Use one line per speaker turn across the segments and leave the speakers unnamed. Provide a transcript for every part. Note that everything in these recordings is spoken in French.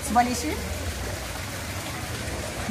Tu vas les suivre?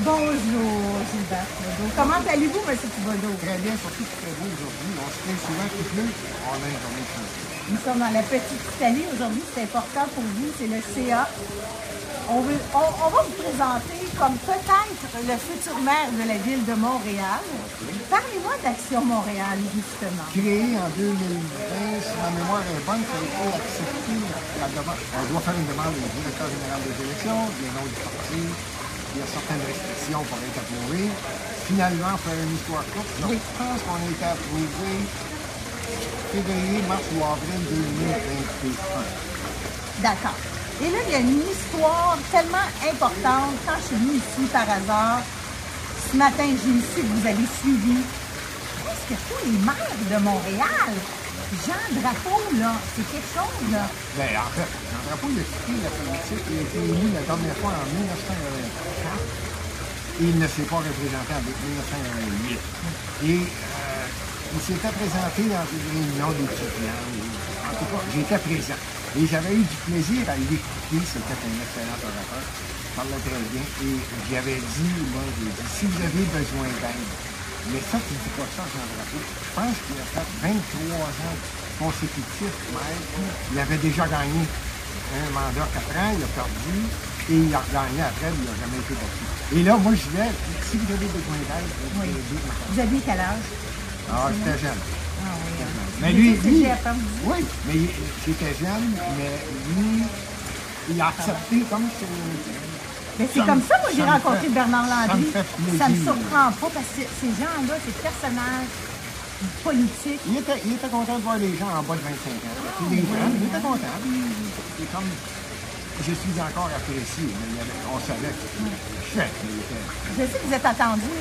Bonjour, Gilbert Thibodeau. Comment allez-vous, M. Thibodeau?
Très bien, surtout très beau aujourd'hui. On se plaint souvent qu'il pleut. On a une journée de chance.
Nous sommes dans la petite Italie. Aujourd'hui, c'est important pour vous, c'est le CA. On va vous présenter comme peut-être le futur maire de la ville de Montréal. Parlez-moi d'Action Montréal, justement.
Créé en 2020, si ma mémoire est bonne, ça a été accepté. On doit faire une demande au directeur général des élections, des noms du parti. Il y a certaines restrictions pour être approuvé. Finalement, faire une histoire courte, je pense qu'on a été approuvé février, mars ou avril 2021.
D'accord. Et là, il y a une histoire tellement importante. Quand je suis venue ici par hasard, ce matin, j'ai su que vous avez suivi presque tous les maires de Montréal. Jean Drapeau, là, c'est quelque chose, là.
Bien, en fait, Jean Drapeau, il a quitté la politique. Il a été élu la dernière fois en 1984. Et il ne s'est pas représenté en 1988. Et il s'était présenté dans une réunion d'étudiants. En tout cas, j'étais présent. Et j'avais eu du plaisir à l'écouter. C'était un excellent orateur. Il parlait très bien. Et j'avais dit, moi, si vous avez besoin d'aide, mais ça, tu ne dis pas ça, Jean Drapeau. Je pense qu'il a fait 23 ans consécutifs, maire. Il avait déjà gagné un mandat 4 ans, il a perdu, et il a regagné après, il n'a jamais été battu. Et là, moi, je disais, si vous avez besoin d'aide, vous pouvez aider.
Vous aviez quel âge?
Ah, j'étais jeune.
Ah oui.
Mais lui,
Oui,
mais j'étais jeune, mais lui, il a accepté comme c'est.
Mais c'est comme ça, moi, j'ai rencontré Bernard Landry. Ça me
plaisir.
surprend pas parce que ces gens-là, ces personnages politiques.
Il était content de voir les gens en bas de 25 ans. Puis les jeunes, il était content. C'est comme. Je suis encore apprécié, mais on savait que chef, il était.
Je sais que vous êtes attendu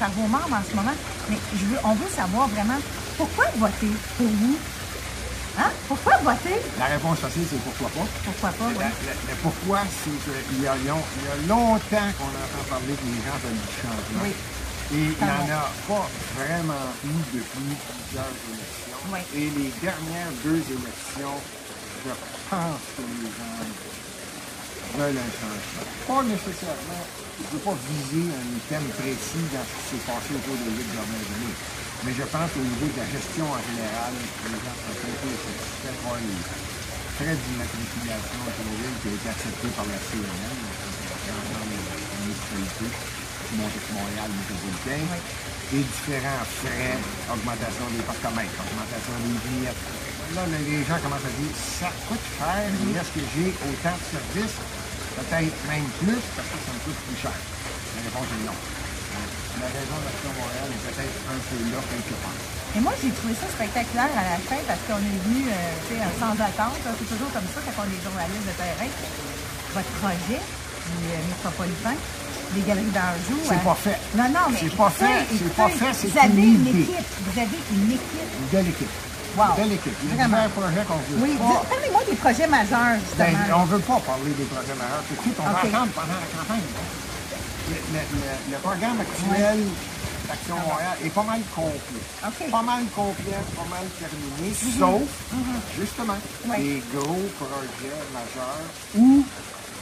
par vos membres en ce moment, mais on veut savoir vraiment pourquoi voter pour vous? Hein? Pourquoi voter?
La réponse facile, c'est pourquoi pas.
Pourquoi pas, oui.
Le pourquoi, c'est qu'il y a longtemps qu'on entend parler que les gens veulent du changement.
Oui.
Et il n'y en a pas vraiment eu depuis plusieurs élections.
Oui.
Et les dernières 2 élections, je pense que les gens veulent un changement. Pas nécessairement, je ne veux pas viser un thème précis dans ce qui s'est passé au cours des 8 dernières années. Mais je pense qu'au niveau de la gestion en général, les gens sont un peu satisfaits par les frais d'immatriculation automobile qui a été accepté par la CNN, dans les municipalités, Montréal métropolitain, et différents frais, augmentation des parcomètres, augmentation des vignettes. Là, les gens commencent à dire, ça coûte cher, mais est-ce que j'ai autant de services? Peut-être même plus, parce que ça me coûte plus cher. La réponse est non. La raison d'Action Montréal est peut-être un peu là, quelque part.
Et moi, j'ai trouvé ça spectaculaire à la fin parce qu'on est venu sans attente. C'est toujours comme ça quand on est journaliste de terrain. Votre projet du métropolitain, les galeries d'Anjou.
C'est pas fait.
Non, non, mais.
C'est pas fait, c'est pas fait, c'est
vous avez
une
une
idée.
équipe. Vous avez une équipe.
Une belle équipe.
Wow.
Une belle équipe. Il y a
Vraiment.
divers projets qu'on veut
Oui,
pas.
parlez-moi des projets majeurs,
Ben,
justement.
on ne veut pas parler des projets majeurs tout de suite. On va
OK.
attendre pendant la campagne. Le programme actuel d'Action Montréal est pas mal complet.
OK.
Pas mal complet, pas mal terminé, sauf, justement,
Oui.
des gros projets majeurs ou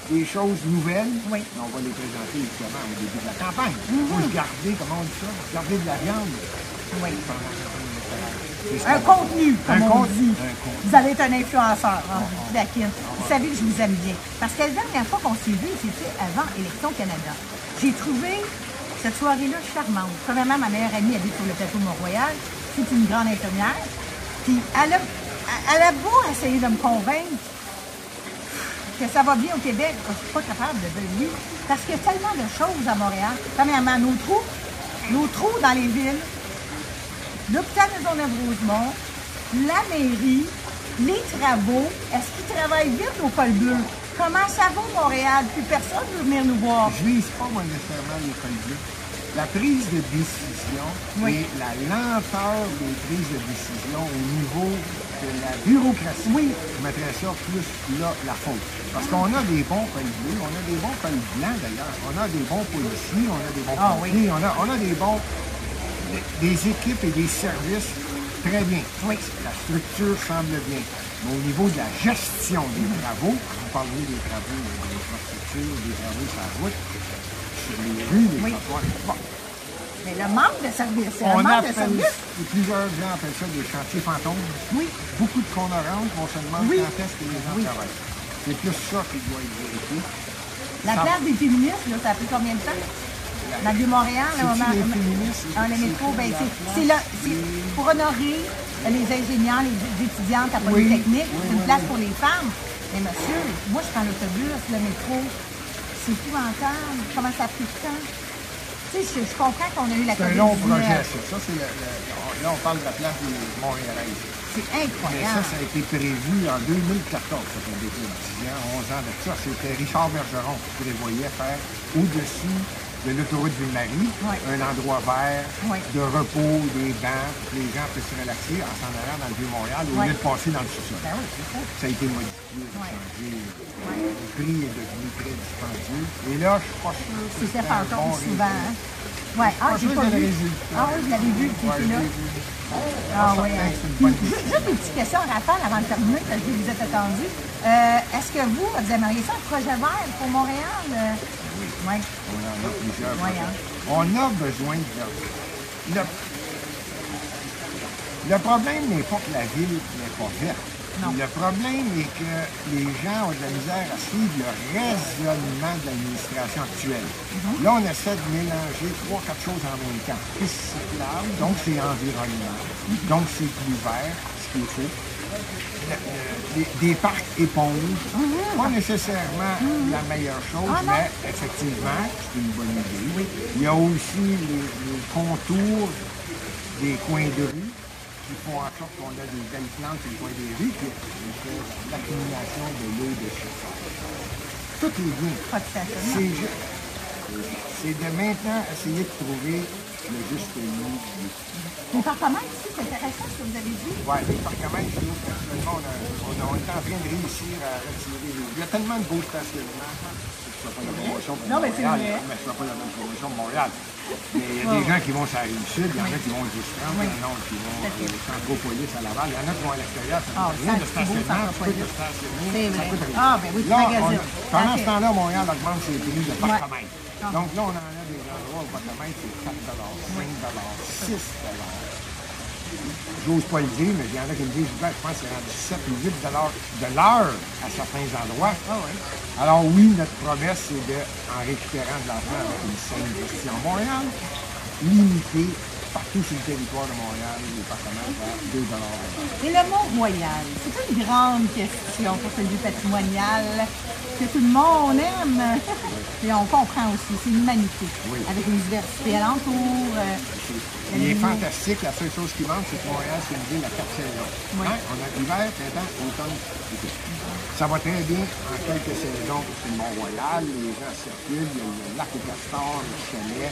des choses nouvelles.
Oui.
On va les présenter évidemment au début de la campagne. Il faut se garder, comment on dit ça? Se garder de la viande.
Oui.
Pendant la campagne électorale. C'est
Un
ça.
contenu, comme
Un
on
contenu.
dit.
Un contenu.
Vous allez être un influenceur, hein, je vous taquine. Vous savez que je vous aime bien. Parce que la dernière fois qu'on s'est vu, c'était avant Élections Canada. J'ai trouvé cette soirée-là charmante. Premièrement, ma meilleure amie habite sur le plateau Mont-Royal. C'est une grande infirmière. Puis elle a beau essayer de me convaincre que ça va bien au Québec, je ne suis pas capable de dire oui. Parce qu'il y a tellement de choses à Montréal. Premièrement, nos trous dans les villes, l'hôpital de Maisonneuve-Rosemont, la mairie, les travaux. Est-ce qu'ils travaillent vite au col bleu? Comment ça va, Montréal? Plus personne ne veut venir nous voir.
Je vise pas moi nécessairement l'école bleue. La prise de décision
Oui.
et la lenteur des prises de décision au niveau de la bureaucratie.
Oui.
Je mettrais ça plus là, la faute. Parce qu'on a des bons cols bleus, on a des bons cols blancs d'ailleurs, on a des bons policiers, on a des bons pompiers, on a des bons des équipes et des services très bien.
Oui.
La structure semble bien. Mais au niveau de la gestion des travaux, vous parlez des travaux d'infrastructure, des travaux sur la route, sur les rues, les trottoirs. Bon.
Mais le manque de service, c'est un
On
manque de
appelle,
service.
et plusieurs gens appellent ça des chantiers fantômes.
Oui.
Beaucoup de honorantes vont se demander
Oui.
quand est-ce que les gens travaillent. C'est plus ça qui doit être vérifié.
La
Ça-
place des féministes, là, ça a pris combien de temps? Dans le Vieux-Montréal, le moment.
les féministes?
Le métro, ben, c'est pour honorer les ingénieurs, les étudiantes à
Oui.
Polytechnique.
Oui,
C'est une
oui,
place
oui.
pour les femmes. Mais monsieur, moi, je prends l'autobus, le métro. C'est épouvantable. Comment ça a pris de temps? Tu sais, je comprends qu'on a eu la
C'est un
COVID-19.
long projet, ça. Ça, c'est là, on parle de la place des Montréalaises.
C'est
Mais
incroyable.
ça a été prévu en 2014, ça fait déjà 10 ans, 11 ans de ça. C'était Richard Bergeron qui prévoyait faire au-dessus de l'autoroute Ville-Marie,
Ouais.
un endroit vert,
Ouais.
de repos, des bancs, pour que les gens puissent se relaxer en s'en allant dans le Vieux-Montréal au
Ouais.
lieu de passer dans le sous-sol.
Ben oui, c'est ça.
Ça a été modifié,
Ouais.
changé. Le prix est devenu très dispendieux. Et là, je suis pas sûr que
C'était
un
fantôme
bon
souvent.
résultat.
Hein? Ouais. Ah,
Pas
j'ai
sûr
pas
de le
vu.
résultat.
Ah oui, je l'avais vu, qui
Ouais,
était là.
je l'ai vu.
Ah
On
oui.
s'entend
Hein.
que c'est une bonne
Juste
décision.
une petite question, Raphaël, avant de terminer, parce que vous êtes attendu. Est-ce que vous aimeriez ça, un projet vert pour Montréal? Oui.
On en a plusieurs.
Ouais, hein.
On a besoin de le problème n'est pas que la ville n'est pas verte.
Non.
Le problème est que les gens ont de la misère à suivre le raisonnement de l'administration actuelle. Là, on essaie de mélanger 3-4 choses en même temps. Piste cyclable, donc c'est environnement, donc c'est plus vert, ce qui est faux. Des parcs éponges, pas nécessairement la meilleure chose,
Ah, non.
mais effectivement, c'est une bonne idée. Il y a aussi les contours des coins de rue qui font en sorte qu'on a des belles plantes sur le coin des rues, qui fait l'accumulation de l'eau de chauffage. Tout est bien.
Pas tout à fait. non.
C'est de maintenant essayer de trouver le juste milieu.
Les partenaires ici, c'est intéressant ce que vous avez dit.
Oui, les parcomètres, nous, personnellement, on est en train de réussir à retirer les... Il y a tellement de beaux stationnements. Je ne fais pas la promotion pour
Non, mais c'est
Montréal,
vrai.
mais je ne fais pas la promotion pour Montréal. Mais il y a des gens qui vont sur la Rive-Sud, il y en a qui vont du Strand, il y en a qui vont au Centropolis à Laval, il y en a qui vont à l'extérieur, ça ne
Ah,
coûte rien de
Centre-Thibault,
stationnement, tu peux te
Centropolis.
stationner,
C'est
ça
vrai.
coûte rien.
Ah, ben oui, tu
Là,
magasines.
pendant
Ok.
ce temps-là, Montréal augmente ses prix de parcomètre.
Ah.
Donc là, on en a des endroits où le parcomètre, c'est 4 5 6 J'ose pas le dire, mais il y en a qui me disent, je pense que c'est rendu 7 ou 8 de l'heure à certains endroits.
Ah oui.
Alors oui, notre promesse, c'est de, en récupérant de l'argent avec une saine gestion Montréal, limiter partout sur le territoire de Montréal les partenaires à 2 de l'heure.
Et le Mont-Royal, c'est une grande question pour celui patrimonial que tout le monde aime. Et on comprend aussi, c'est une magnifique.
Oui.
Avec une diversité alentour.
Il est fantastique. La seule chose qui manque, c'est que Montréal, c'est une ville à 4 saisons.
Oui.
Hein? On a hiver, printemps, automne, été. Ça va très bien en quelques saisons sur le Mont-Royal. Les gens circulent, il y a le lac aux castors, le chalet.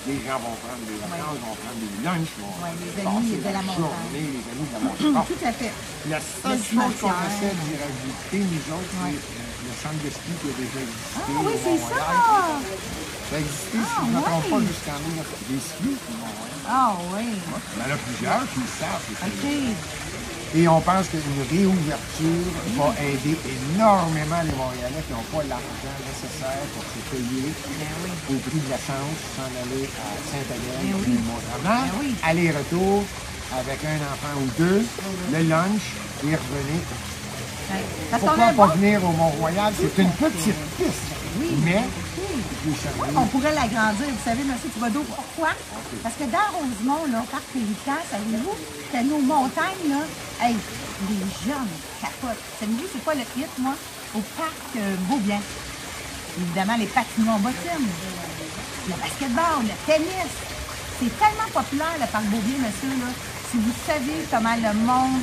Les gens vont prendre des vacances, vont prendre des lunchs, vont
Oui, les
passer
amis de la
journée,
montagne.
les amis de la montagne. Bon.
Tout à fait.
La seule chose qu'on
cimetière.
essaie d'y rajouter, nous autres,
Ouais.
c'est le centre de ski qui a déjà existé
Ah oui,
au
c'est ça!
Mont-Royal. Ça a existé, si je ne me trompe pas,
ouais.
jusqu'en 1900. Des skis au Mont-Royal.
Ah oui.
Il y en a plusieurs qui le savent. c'est ça.
OK.
Et on pense qu'une réouverture va aider énormément les Montréalais qui n'ont pas l'argent nécessaire pour se payer au prix de l'essence, s'en aller à Sainte-Hélène
Ben
ou
oui.
Mont-Tremblant,
Ben oui.
aller-retour avec un enfant ou deux, le lunch et revenir.
Ouais. Parce qu'on a
Pourquoi
un
pas
bon...
venir au Mont-Royal? C'est une petite piste,
Oui.
mais
Oui.
il est servi.
On pourrait l'agrandir, vous savez, monsieur Thibodeau, pourquoi? Parce que dans Rosemont, là, au parc Pélican, savez-vous que nos montagnes, là, hey, les jeunes capotent. Savez-vous, c'est quoi le hit, moi? Au parc Beaubien. Évidemment, les patineurs en bottine, le basketball, le tennis. C'est tellement populaire, le parc Beaubien, monsieur, là. Si vous savez comment le monde...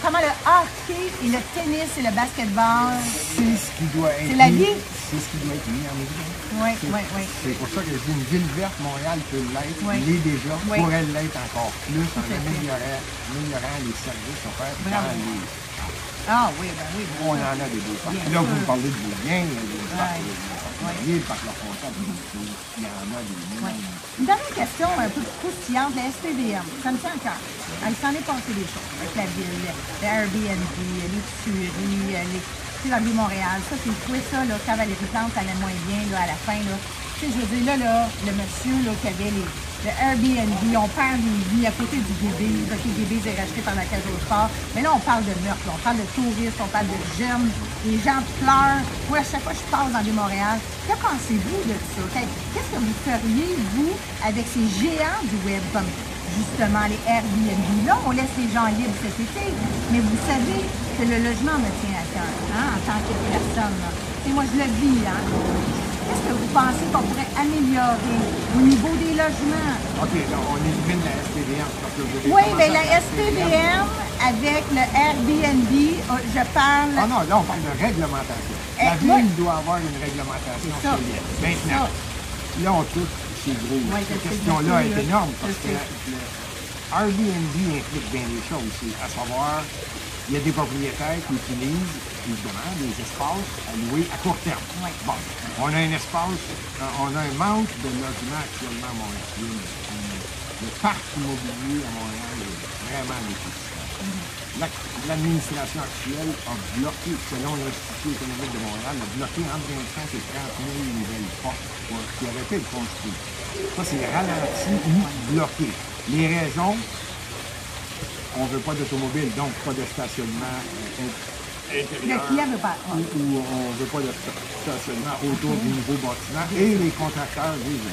comment le hockey et le tennis et le basketball...
C'est ce qui doit être
C'est la
mis-
vie.
C'est ce qui doit être mis en évidence.
Oui,
C'est-
oui, oui.
C'est pour ça que je dis une ville verte, Montréal peut l'être,
Oui.
l'est déjà,
Oui.
pourrait l'être encore plus en
à fait.
améliorant les services offerts
Bravo.
dans les...
Ah oui, ben oui.
On en a des beaux parcs.
Bien
Là,
sûr.
vous me parlez de Louvain, il y a des parcs,
Ouais.
il y a des parcs La Fontaine, il y en a des
Ouais.
millions.
Une dernière question un peu croustillante, la SPVM. Ça me tient à cœur. Il s'en est passé des choses avec la ville, le Airbnb, les tueries, dans le Vieux-Montréal. Ça, j'ai trouvé ça, là, quand Valérie Plante allait moins bien, là, à la fin, là. Tu sais, je veux dire, là, le monsieur, là, qui avait le Airbnb, on perd des vies à côté du bébé. OK, le bébé est racheté par la cage au sport. Mais là, on parle de meurtre, là, on parle de touristes, on parle de jeunes. Les gens pleurent. Moi, à chaque fois que je passe dans le Vieux-Montréal, que pensez-vous de ça? Qu'est-ce que vous feriez, vous, avec ces géants du web, comme justement les Airbnb? Là, on laisse les gens libres cet été, mais vous savez que le logement me tient à cœur, hein, en tant que personne. Là. Et moi, je le vis, hein. Qu'est-ce que vous pensez qu'on pourrait améliorer au niveau des logements?
OK, là, on élimine la SPVM. Parce que vous avez
Oui,
commencé
bien
avec
la SPVM avec le Airbnb, je parle...
Ah non, là, on parle de réglementation. La ville doit avoir une réglementation
C'est ça.
solide. Maintenant, là, on touche, c'est gros.
Ouais,
Cette
je sais,
question-là
je sais,
est énorme
je
parce que
sais.
le Airbnb implique bien des choses. C'est à savoir, il y a des propriétaires qui utilisent, évidemment, des espaces à louer à court terme.
Ouais.
Bon, on a un espace, on a un manque de logements actuellement à Montréal. Le parc immobilier à Montréal est vraiment déficitaire. L'administration actuelle a bloqué, selon l'Institut économique de Montréal, a bloqué entre 25 et 30 000 nouvelles portes qui auraient pu être construites. Ça, c'est ralenti ou bloqué. Les raisons, on ne veut pas d'automobile, donc pas de stationnement intérieur.
Le client veut pas.
Ou on ne veut pas de stationnement autour du nouveau bâtiment. Et les contracteurs disent,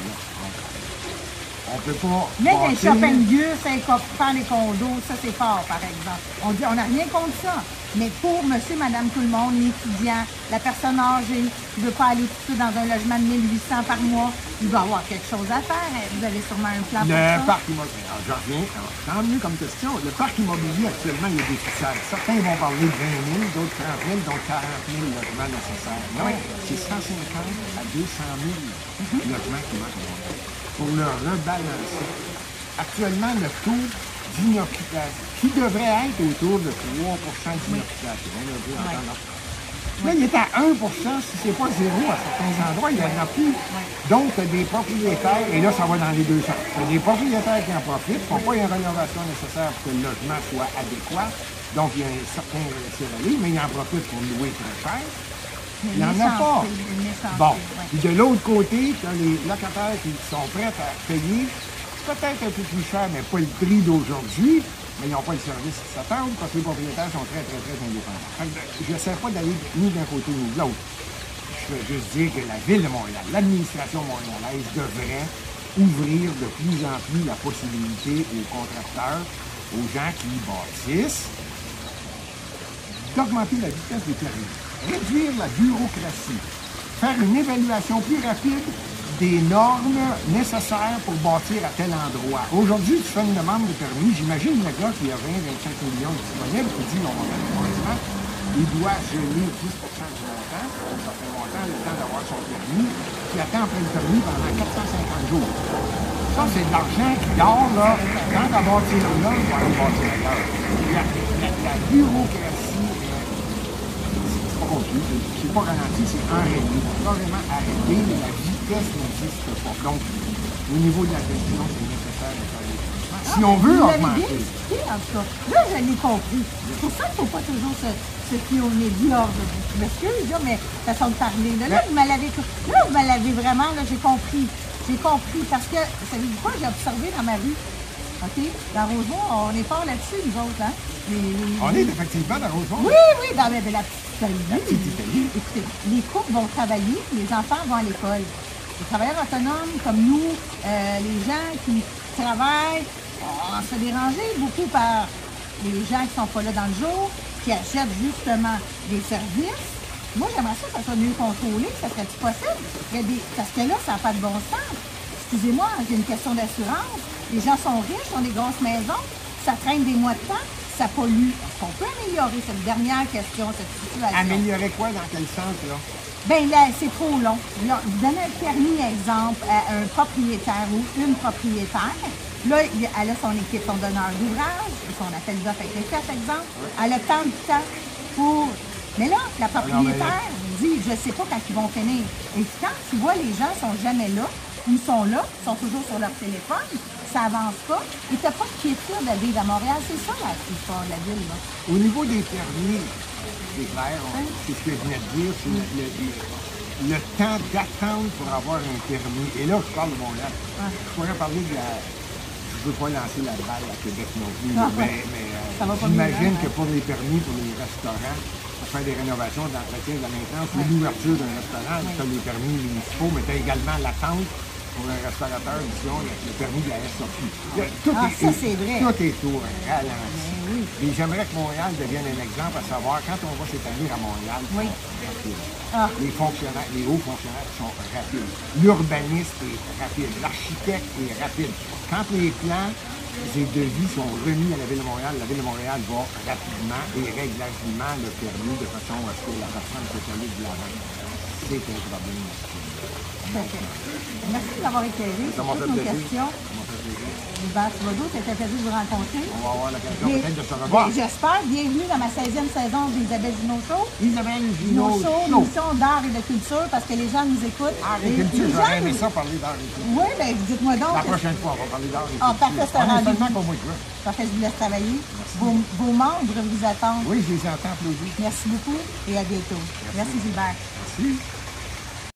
on ne peut pas.
Mais les
bâtir-
shopping Gus, faire les condos, ça c'est fort, par exemple. On dit, on n'a rien contre ça. Mais pour monsieur, madame, tout le monde, l'étudiant, la personne âgée, qui ne veut pas aller tout de suite dans un logement de 1800 par mois, il doit avoir quelque chose à faire. Vous avez sûrement un plan pour
Le
ça.
parc immobilier. Alors, je reviens. Tant mieux comme question. Le parc immobilier, actuellement, il est déficitaire. Certains vont parler de 20 000, d'autres 30 000, donc 40 000 logements nécessaires. Non, c'est 150 à 200 000 logements qui manquent à Montréal. Pour le rebalancer. Actuellement, le taux d'inoccupation, qui devrait être autour de 3 d'inoccupation. On l'a vu en temps normal. Là, il est à 1 si ce n'est pas zéro à certains endroits, il n'y en a plus. Donc, tu as des propriétaires, et là, ça va dans les deux sens. Tu as des propriétaires qui en profitent, qui ne font pas une rénovation nécessaire pour que le logement soit adéquat. Donc, il y a un certain laisser-aller, mais ils en profitent pour louer très cher. Il n'y en a pas. Bon. Puis de l'autre côté, tu as les locataires qui sont prêts à payer peut-être un peu plus cher, mais pas le prix d'aujourd'hui, mais ils n'ont pas le service qui s'attendent parce que les propriétaires sont très, très, très indépendants. Je n'essaie pas d'aller ni d'un côté ni de l'autre. Je veux juste dire que la Ville de Montréal, l'administration montréalaise devrait ouvrir de plus en plus la possibilité aux contracteurs, aux gens qui bâtissent, d'augmenter la vitesse des permis, réduire la bureaucratie, faire une évaluation plus rapide des normes nécessaires pour bâtir à tel endroit. Aujourd'hui, tu fais une demande de permis, j'imagine le gars qui a 20-25 millions disponibles, qui dit on va faire un logement, il doit geler 10 du montant, ça fait longtemps le temps d'avoir son permis, qui attend après le permis pendant 450 jours. Ça, c'est de l'argent qui dort, là, quand tu vas bâtir là, tu vas aller bâtir ailleurs. La bureaucratie, c'est pas compliqué, c'est pas ralenti, c'est enrayé. Il faut carrément arrêter, la vitesse n'existe pas. Donc, au niveau de la gestion, c'est nécessaire de faire des changements. Si on veut
Vous l'avez bien
augmenter.
expliqué, en tout cas. Là, je l'ai compris. C'est pour ça qu'il ne faut pas toujours se fier aux médias. Je m'excuse, là, mais façon de parler. Là, vous me l'avez vraiment, là, j'ai compris. J'ai compris. Parce que, savez-vous quoi, j'ai observé dans ma rue. OK? Dans Rosemont, on est fort là-dessus, nous autres, hein?
On est effectivement dans Rosemont.
Oui, oui, dans la petite Italie.
La petite Italie.
Écoutez, les couples vont travailler, les enfants vont à l'école. Les travailleurs autonomes comme nous, les gens qui travaillent, on se fait déranger beaucoup par les gens qui ne sont pas là dans le jour, qui achètent justement des services. Moi, j'aimerais ça que ça soit mieux contrôlé, ça serait-tu possible? Parce que là, ça n'a pas de bon sens. Excusez-moi, j'ai une question d'assurance. Les gens sont riches, ont des grosses maisons, ça traîne des mois de temps, ça pollue. Est-ce qu'on peut améliorer cette dernière question, cette situation?
Améliorer quoi, dans quel sens, là?
Bien là, c'est trop long. Là, vous donnez un permis, exemple, à un propriétaire ou une propriétaire. Là, elle a son équipe, son donneur d'ouvrage, son appel d'offres avec les fait, exemple. Elle a tant de temps. pour... Mais là, la
Alors,
propriétaire dit, je ne sais pas quand ils vont finir. Et quand tu vois, les gens ne sont jamais là, ils sont là, ils sont toujours sur leur téléphone, ça avance pas, et tu n'as pas de quiétude à vivre à Montréal. C'est ça l'histoire de la ville, là.
Au niveau des permis, c'est clair, c'est ce que je venais de dire, c'est le temps d'attente pour avoir un permis. Et là, je parle de Montréal. Je pourrais parler de la... Je ne veux pas lancer la balle à Québec non plus, mais j'imagine que pour les permis, pour les restaurants, pour faire des rénovations, d'entretien, de la maintenance, ou l'ouverture d'un restaurant, tu as les permis municipaux, mais tu as également l'attente pour un restaurateur, disons, le permis de la SOQ.
C'est vrai.
Tout est au ralenti. Et j'aimerais que Montréal devienne un exemple, à savoir, quand on va s'établir à Montréal, les fonctionnaires, les hauts fonctionnaires sont rapides. L'urbaniste est rapide. L'architecte est rapide. Quand les plans et devis sont remis à la Ville de Montréal va rapidement et règle largement le permis de façon à ce que la personne peut aller de l'avant. C'est un problème.
Merci d'avoir éclairé sur toutes nos questions. Hubert Thibodeau, c'était un plaisir de vous rencontrer.
On va avoir l'occasion peut-être de se revoir.
J'espère. Bienvenue dans ma 16e saison d'Isabelle Junot Show.
Isabelle Junot Show.
Émission d'art et de culture, parce que les gens nous écoutent.
Art et culture, j'aurais aimé ça parler d'art et culture.
Oui, bien, dites-moi donc.
La prochaine fois, on va parler d'art et culture.
Parfait, c'est un rendez-vous.
seulement pour moi, tu vois.
Parfait, je vous laisse travailler. Vos membres vous attendent.
Oui, je les entends applaudir.
Merci beaucoup et à bientôt. Merci Gilbert.
Merci.